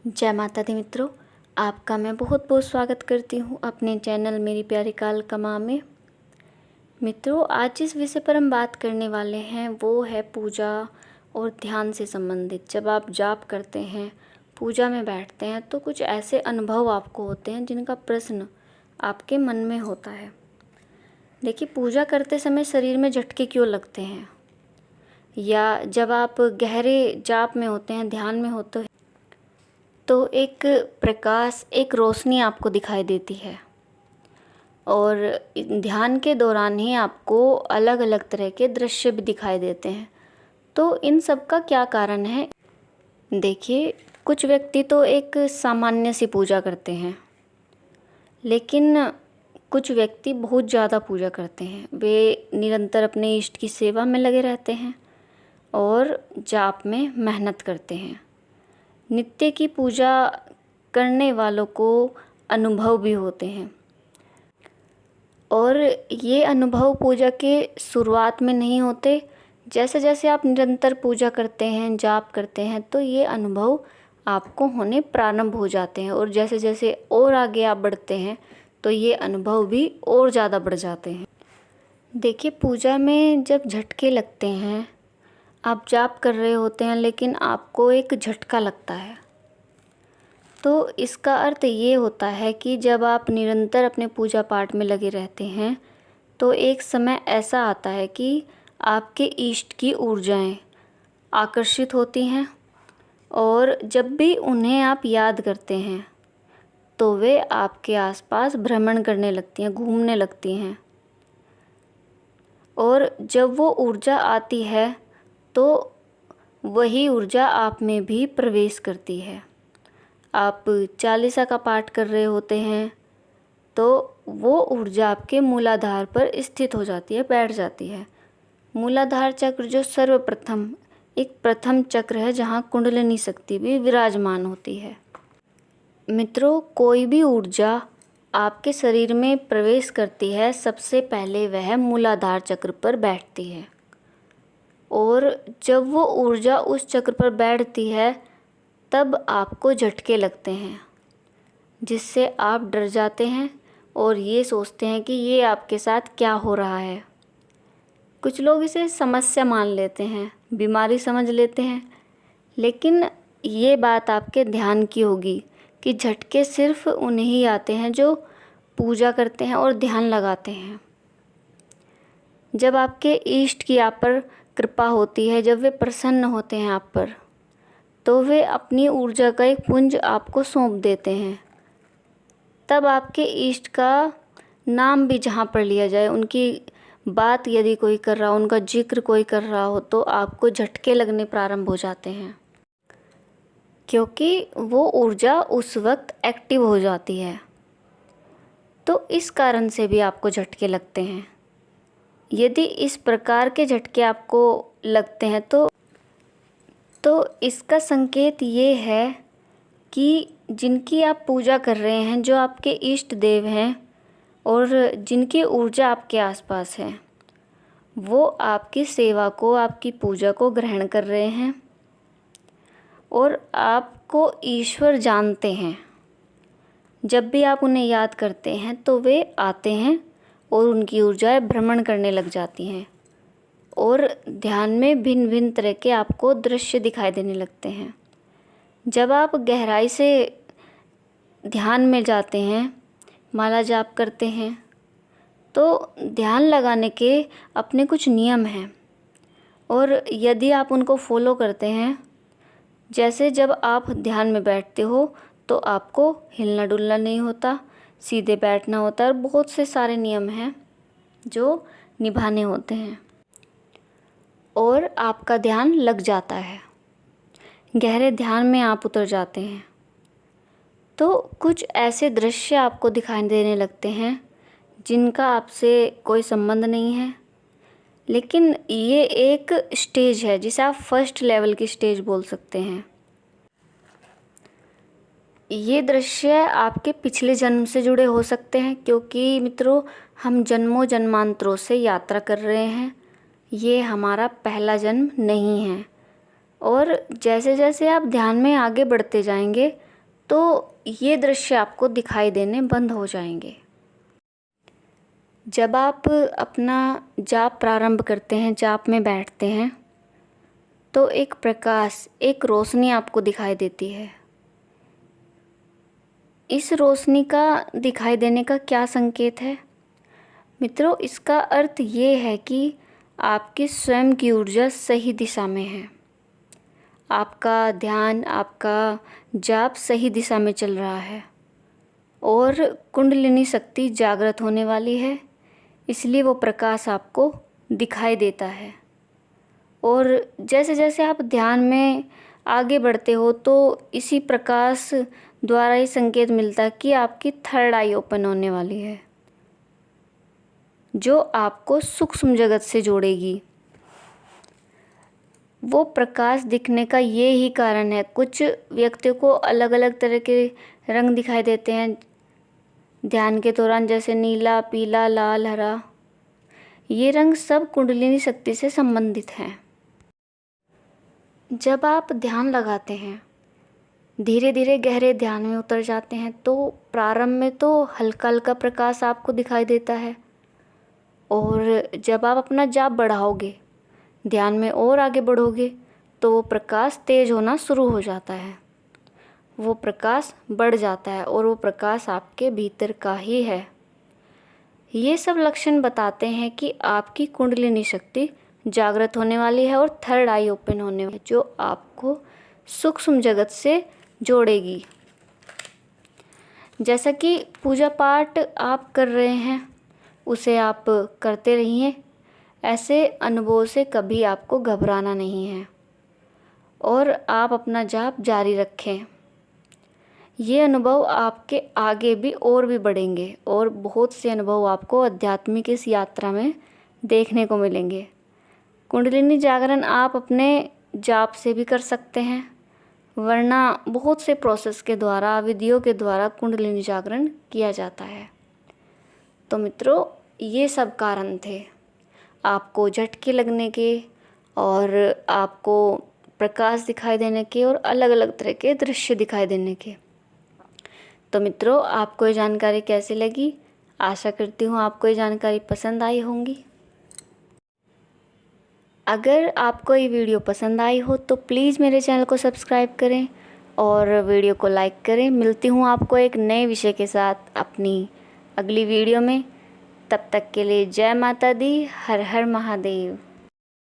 जय माता दी मित्रों, आपका मैं बहुत बहुत स्वागत करती हूँ अपने चैनल मेरी प्यारी कालका में। मित्रों, आज जिस विषय पर हम बात करने वाले हैं वो है पूजा और ध्यान से संबंधित। जब आप जाप करते हैं, पूजा में बैठते हैं तो कुछ ऐसे अनुभव आपको होते हैं जिनका प्रश्न आपके मन में होता है। देखिए, पूजा करते समय शरीर में झटके क्यों लगते हैं, या जब आप गहरे जाप में होते हैं, ध्यान में होते हैं, तो एक प्रकाश, एक रोशनी आपको दिखाई देती है और ध्यान के दौरान ही आपको अलग अलग तरह के दृश्य भी दिखाई देते हैं। तो इन सब का क्या कारण है? देखिए, कुछ व्यक्ति तो एक सामान्य सी पूजा करते हैं, लेकिन कुछ व्यक्ति बहुत ज़्यादा पूजा करते हैं। वे निरंतर अपने इष्ट की सेवा में लगे रहते हैं और जाप में मेहनत करते हैं। नित्य की पूजा करने वालों को अनुभव भी होते हैं, और ये अनुभव पूजा के शुरुआत में नहीं होते। जैसे जैसे आप निरंतर पूजा करते हैं, जाप करते हैं, तो ये अनुभव आपको होने प्रारंभ हो जाते हैं, और जैसे जैसे और आगे आप बढ़ते हैं तो ये अनुभव भी और ज़्यादा बढ़ जाते हैं। देखिए, पूजा में जब झटके लगते हैं, आप जाप कर रहे होते हैं लेकिन आपको एक झटका लगता है, तो इसका अर्थ ये होता है कि जब आप निरंतर अपने पूजा पाठ में लगे रहते हैं तो एक समय ऐसा आता है कि आपके इष्ट की ऊर्जाएं आकर्षित होती हैं, और जब भी उन्हें आप याद करते हैं तो वे आपके आसपास भ्रमण करने लगती हैं, घूमने लगती हैं। और जब वो ऊर्जा आती है तो वही ऊर्जा आप में भी प्रवेश करती है। आप चालीसा का पाठ कर रहे होते हैं तो वो ऊर्जा आपके मूलाधार पर स्थित हो जाती है, बैठ जाती है। मूलाधार चक्र जो सर्वप्रथम एक प्रथम चक्र है, जहाँ कुंडलिनी शक्ति भी विराजमान होती है। मित्रों, कोई भी ऊर्जा आपके शरीर में प्रवेश करती है, सबसे पहले वह मूलाधार चक्र पर बैठती है, और जब वो ऊर्जा उस चक्र पर बैठती है तब आपको झटके लगते हैं, जिससे आप डर जाते हैं और ये सोचते हैं कि ये आपके साथ क्या हो रहा है। कुछ लोग इसे समस्या मान लेते हैं, बीमारी समझ लेते हैं, लेकिन ये बात आपके ध्यान की होगी कि झटके सिर्फ उन्हें ही आते हैं जो पूजा करते हैं और ध्यान लगाते हैं। जब आपके इष्ट की आप पर कृपा होती है, जब वे प्रसन्न होते हैं आप पर, तो वे अपनी ऊर्जा का एक पुंज आपको सौंप देते हैं। तब आपके इष्ट का नाम भी जहाँ पर लिया जाए, उनकी बात यदि कोई कर रहा हो, उनका जिक्र कोई कर रहा हो, तो आपको झटके लगने प्रारंभ हो जाते हैं, क्योंकि वो ऊर्जा उस वक्त एक्टिव हो जाती है। तो इस कारण से भी आपको झटके लगते हैं। यदि इस प्रकार के झटके आपको लगते हैं तो इसका संकेत ये है कि जिनकी आप पूजा कर रहे हैं, जो आपके इष्ट देव हैं और जिनकी ऊर्जा आपके आसपास है, वो आपकी सेवा को, आपकी पूजा को ग्रहण कर रहे हैं और आपको ईश्वर जानते हैं। जब भी आप उन्हें याद करते हैं तो वे आते हैं और उनकी ऊर्जाएं भ्रमण करने लग जाती हैं, और ध्यान में भिन्न भिन्न तरह के आपको दृश्य दिखाई देने लगते हैं। जब आप गहराई से ध्यान में जाते हैं, माला जाप करते हैं, तो ध्यान लगाने के अपने कुछ नियम हैं, और यदि आप उनको फॉलो करते हैं, जैसे जब आप ध्यान में बैठते हो तो आपको हिलना डुलना नहीं होता, सीधे बैठना होता है, और बहुत से सारे नियम हैं जो निभाने होते हैं, और आपका ध्यान लग जाता है, गहरे ध्यान में आप उतर जाते हैं। तो कुछ ऐसे दृश्य आपको दिखाई देने लगते हैं जिनका आपसे कोई संबंध नहीं है, लेकिन ये एक स्टेज है जिसे आप फर्स्ट लेवल की स्टेज बोल सकते हैं। ये दृश्य आपके पिछले जन्म से जुड़े हो सकते हैं, क्योंकि मित्रों, हम जन्मों जन्मांतरों से यात्रा कर रहे हैं। ये हमारा पहला जन्म नहीं है, और जैसे जैसे आप ध्यान में आगे बढ़ते जाएंगे, तो ये दृश्य आपको दिखाई देने बंद हो जाएंगे। जब आप अपना जाप प्रारंभ करते हैं, जाप में बैठते हैं, तो एक प्रकाश, एक रोशनी आपको दिखाई देती है। इस रोशनी का दिखाई देने का क्या संकेत है मित्रों? इसका अर्थ ये है कि आपकी स्वयं की ऊर्जा सही दिशा में है, आपका ध्यान, आपका जाप सही दिशा में चल रहा है और कुंडलिनी शक्ति जागृत होने वाली है, इसलिए वो प्रकाश आपको दिखाई देता है। और जैसे जैसे आप ध्यान में आगे बढ़ते हो तो इसी प्रकाश द्वारा ही संकेत मिलता है कि आपकी थर्ड आई ओपन होने वाली है, जो आपको सूक्ष्म जगत से जोड़ेगी। वो प्रकाश दिखने का ये ही कारण है। कुछ व्यक्तियों को अलग अलग तरह के रंग दिखाई देते हैं ध्यान के दौरान, जैसे नीला, पीला, लाल, हरा। ये रंग सब कुंडलिनी शक्ति से संबंधित हैं। जब आप ध्यान लगाते हैं, धीरे धीरे गहरे ध्यान में उतर जाते हैं, तो प्रारंभ में तो हल्का हल्का प्रकाश आपको दिखाई देता है, और जब आप अपना जाप बढ़ाओगे, ध्यान में और आगे बढ़ोगे, तो वो प्रकाश तेज होना शुरू हो जाता है, वो प्रकाश बढ़ जाता है और वो प्रकाश आपके भीतर का ही है। ये सब लक्षण बताते हैं कि आपकी कुंडलिनी शक्ति जागृत होने वाली है और थर्ड आई ओपन होने वाली है, जो आपको सूक्ष्म जगत से जोड़ेगी। जैसा कि पूजा पाठ आप कर रहे हैं, उसे आप करते रहिए। ऐसे अनुभव से कभी आपको घबराना नहीं है और आप अपना जाप जारी रखें। ये अनुभव आपके आगे भी और भी बढ़ेंगे और बहुत से अनुभव आपको आध्यात्मिक इस यात्रा में देखने को मिलेंगे। कुंडलिनी जागरण आप अपने जाप से भी कर सकते हैं, वरना बहुत से प्रोसेस के द्वारा, विधियों के द्वारा कुंडलिनी जागरण किया जाता है। तो मित्रों, ये सब कारण थे आपको झटके लगने के और आपको प्रकाश दिखाई देने के और अलग अलग तरह के दृश्य दिखाई देने के। तो मित्रों, आपको ये जानकारी कैसी लगी? आशा करती हूँ आपको ये जानकारी पसंद आई होंगी। अगर आपको ये वीडियो पसंद आई हो तो प्लीज़ मेरे चैनल को सब्सक्राइब करें और वीडियो को लाइक करें। मिलती हूँ आपको एक नए विषय के साथ अपनी अगली वीडियो में। तब तक के लिए जय माता दी, हर हर महादेव।